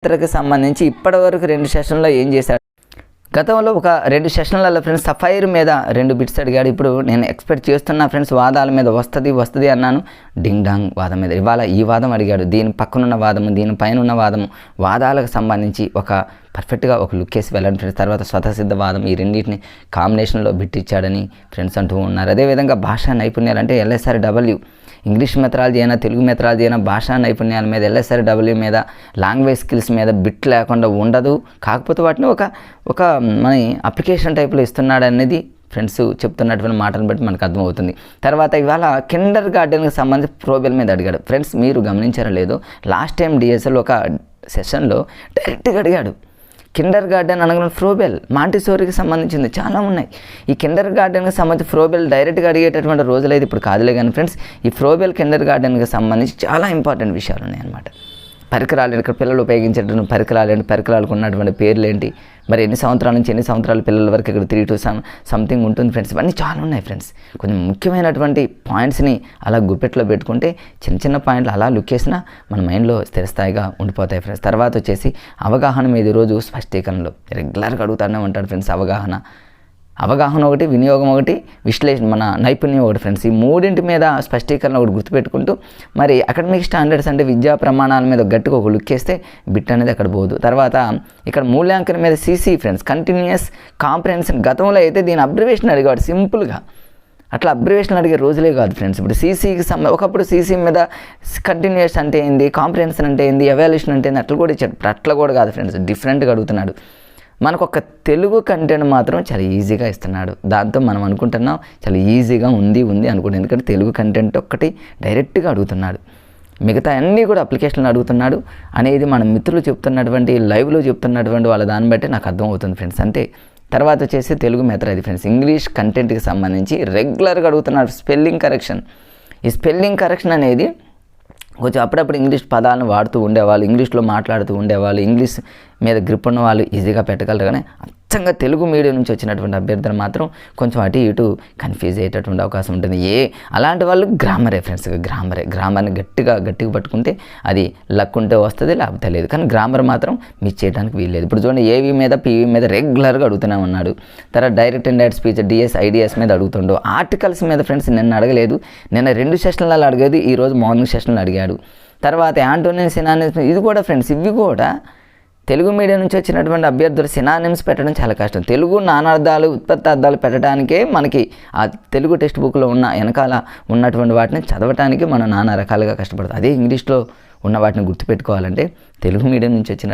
కి సంబంధించి ఇప్పటివరకు 2 సెషన్లో ఏం చేశాడు? గతంలో ఒక 2 సెషన్లలో ఫ్రెండ్స్ సఫైర్ మీద 2 బిట్స్ అడిగాడు. ఇప్పుడు నేను ఎక్స్పెక్ట్ చేస్తున్నా ఫ్రెండ్స్ వాదాల మీద వస్తుంది అన్నాను. డింగ్ డాంగ్ వాదం మీద ఇవాళ ఈ వాదం అడిగాడు. దీని పక్కనున్న వాదము, దీనిపైన ఉన్న వాదము, వాదాలకు సంబంధించి ఒక పర్ఫెక్ట్గా ఒక లుక్ వేసి వెళ్ళండి ఫ్రెండ్స్. తర్వాత స్వతసిద్ధ వాదం, ఈ రెండింటిని కాంబినేషన్లో బిట్ ఇచ్చాడని ఫ్రెండ్స్ అంటూ ఉన్నారు. అదేవిధంగా భాషా నైపుణ్యాలు అంటే LSRW, ఇంగ్లీష్ మెథడాలజీ అయినా తెలుగు మెథడాలజీ అయినా భాషా నైపుణ్యాల మీద LSRW మీద లాంగ్వేజ్ స్కిల్స్ మీద బిట్ లేకుండా ఉండదు. కాకపోతే వాటిని ఒక మన అప్లికేషన్ టైప్లో ఇస్తున్నాడు అనేది ఫ్రెండ్స్ చెప్తున్నటువంటి మాటలను బట్టి మనకు అర్థమవుతుంది. తర్వాత ఇవాళ కిండర్ గార్డెన్కి సంబంధించి ప్రోబెల్ మీద అడిగాడు. ఫ్రెండ్స్ మీరు గమనించారో లేదో, లాస్ట్ టైం DSL ఒక సెషన్లో డైరెక్ట్గా అడిగాడు. కిండర్ గార్డెన్ అనగా ఫ్రోబెల్, మాంటిసోరీకి సంబంధించింది చాలా ఉన్నాయి. ఈ కిండర్ గార్డెన్కి సంబంధించి ఫ్రోబెల్ డైరెక్ట్గా అడిగేటటువంటి రోజులైతే ఇప్పుడు కాదులే కానీ ఫ్రెండ్స్, ఈ ఫ్రోబెల్ కిండర్ గార్డెన్కి సంబంధించి చాలా ఇంపార్టెంట్ విషయాలు ఉన్నాయన్నమాట. పరికరాలు, ఇక్కడ పిల్లలు ఉపయోగించేటువంటి పరికరాలు ఏంటి, పరికరాలకు ఉన్నటువంటి పేర్లు ఏంటి, మరి ఎన్ని సంవత్సరాల నుంచి ఎన్ని సంవత్సరాల పిల్లల వరకు ఇక్కడ 3 to సంథింగ్ ఉంటుంది ఫ్రెండ్స్. ఇవన్నీ చాలా ఉన్నాయి ఫ్రెండ్స్. కొంచెం ముఖ్యమైనటువంటి పాయింట్స్ని అలా గుప్పెట్లో పెట్టుకుంటే చిన్న పాయింట్లు అలా లుక్ చేసినా మన మైండ్లో స్థిరస్థాయిగా ఉండిపోతాయి ఫ్రెండ్స్. తర్వాత వచ్చేసి అవగాహన మీద ఈరోజు స్పష్టీకరణలు రెగ్యులర్గా అడుగుతానే ఉంటాడు ఫ్రెండ్స్. అవగాహన ఒకటి, వినియోగం ఒకటి, విశ్లేషణ మన నైపుణ్యం ఒకటి ఫ్రెండ్స్. ఈ మూడింటి మీద స్పష్టీకరణ ఒకటి గుర్తుపెట్టుకుంటూ మరి అకాడమిక్ స్టాండర్డ్స్ అంటే విద్యా ప్రమాణాల మీద గట్టిగా ఒక లుక్ వేస్తే బిట్ అనేది అక్కడ పోదు. తర్వాత ఇక్కడ మూల్యాంకనం మీద CC ఫ్రెండ్స్, కంటిన్యూయస్ కాంప్రహెన్షన్. గతంలో అయితే దీని అబ్జర్వేషన్ అడిగాడు సింపుల్గా. అట్లా అబ్జర్వేషన్ అడిగే రోజులే కాదు ఫ్రెండ్స్. ఇప్పుడు CCకి ఒకప్పుడు CC మీద కంటిన్యూయస్ అంటే ఏంది, కాంప్రహెన్షన్ అంటే ఏంది, ఎవాల్యుయేషన్ అంటే ఏంది అట్లా కూడా ఇచ్చాడు. అట్లా కూడా కాదు ఫ్రెండ్స్, డిఫరెంట్గా అడుగుతున్నాడు. మనకు ఒక తెలుగు కంటెంట్ మాత్రం చాలా ఈజీగా ఇస్తున్నాడు. దాంతో మనం అనుకుంటున్నాం చాలా ఈజీగా ఉంది అనుకుంటున్నాం. ఎందుకంటే తెలుగు కంటెంట్ ఒక్కటి డైరెక్ట్గా అడుగుతున్నాడు, మిగతా అన్నీ కూడా అప్లికేషన్లు అడుగుతున్నాడు అనేది మన మిత్రులు చెప్తున్నటువంటి లైవ్లో చెప్తున్నటువంటి వాళ్ళ దాన్ని బట్టి నాకు అర్థమవుతుంది ఫ్రెండ్స్. అంతే. తర్వాత వచ్చేసి తెలుగు మెథడ్ ఫ్రెండ్స్, ఇంగ్లీష్ కంటెంట్కి సంబంధించి రెగ్యులర్గా అడుగుతున్నాడు. Spelling correction. ఈ స్పెల్లింగ్ కరెక్షన్ అనేది కొంచెం అప్పుడప్పుడు ఇంగ్లీష్ పదాలను వాడుతూ ఉండేవాళ్ళు, ఇంగ్లీష్లో మాట్లాడుతూ ఉండేవాళ్ళు, ఇంగ్లీష్ మీద గ్రిప్ ఉన్న వాళ్ళు ఈజీగా పెట్టగలరు. కానీ అచ్చంగా తెలుగు మీడియం నుంచి వచ్చినటువంటి అభ్యర్థులు మాత్రం కొంచెం అటు ఇటు కన్ఫ్యూజ్ అయ్యేటటువంటి అవకాశం ఉంటుంది. అలాంటి వాళ్ళు గ్రామరే ఫ్రెండ్స్, గ్రామర్ని గట్టిగా పట్టుకుంటే అది లక్ ఉంటే వస్తుంది, లేకపోతే లేదు. కానీ గ్రామర్ మాత్రం మిస్ చేయడానికి వీల్లేదు. ఇప్పుడు చూడండి, AV మీద PV మీద రెగ్యులర్గా అడుగుతూనే ఉన్నాడు. తర్వాత direct and direct speech DS IDS మీద అడుగుతుండు. ఆర్టికల్స్ మీద ఫ్రెండ్స్ నిన్న అడగలేదు, నిన్న 2 సెషన్లలో అడిగేది, ఈరోజు మార్నింగ్ సెషన్లో అడిగాడు. తర్వాత యాంటోనిమ్స్, సినానిమ్స్ ఇది కూడా ఫ్రెండ్స్, ఇవి కూడా తెలుగు మీడియం నుంచి వచ్చినటువంటి అభ్యర్థులు సినానిమ్స్ పెట్టడం చాలా కష్టం. తెలుగు నానార్థాలు, ఉత్పత్తి అర్థాలు పెట్టడానికే మనకి ఆ తెలుగు టెక్స్ట్ బుక్లో ఉన్న వెనకాల ఉన్నటువంటి వాటిని చదవటానికి మనం నానా రకాలుగా కష్టపడతాం. అదే ఇంగ్లీష్లో ఉన్న వాటిని గుర్తుపెట్టుకోవాలంటే తెలుగు మీడియం నుంచి వచ్చిన